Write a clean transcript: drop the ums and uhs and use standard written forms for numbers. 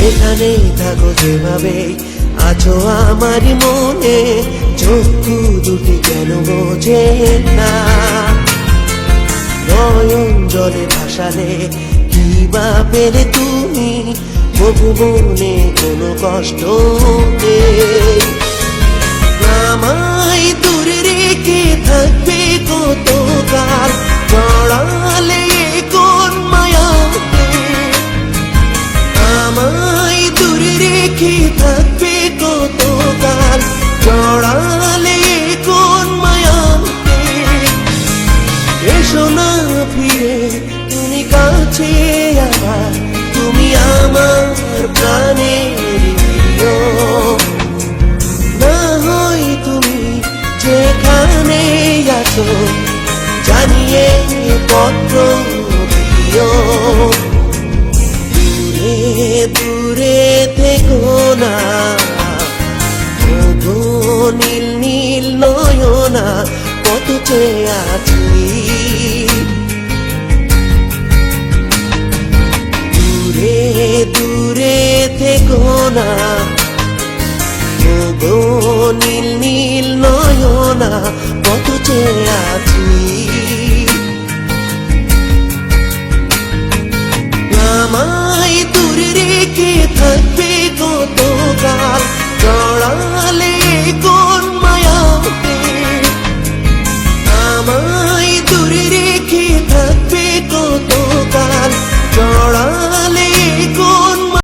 যেখানে থাকো যেভাবে আছো আমার মনে, চক্ষু দুটি কেন বোঝে না? নয়ন জলে ভাসালে কি বা পেলে তুমি, তবু মনে কোনো কষ্ট নেই। আমায় দূরে রেখে থাকবে কতকাল, জড়ালে কোন মায়াতে? আমায় দূরে রেখে থাকবে কতকাল, জড়ালে কোন মায়াতে? এসো না ফিরে তুমি কাছে আবার, তুমি আমার প্রাণের প্রিয়। না হয় তুমি যেখানে আছো জানিয়ে পত্র দিও। দূরে দূরে থেকো না, ওগো নীল নীল নয়না, কত চেয়ে আছি। দূরে দূরে থেকো না, ওগো নীল নীল নয়না, কত চেয়ে আছি। আমায় দূরে রেখে থাকবে কতকাল, জড়া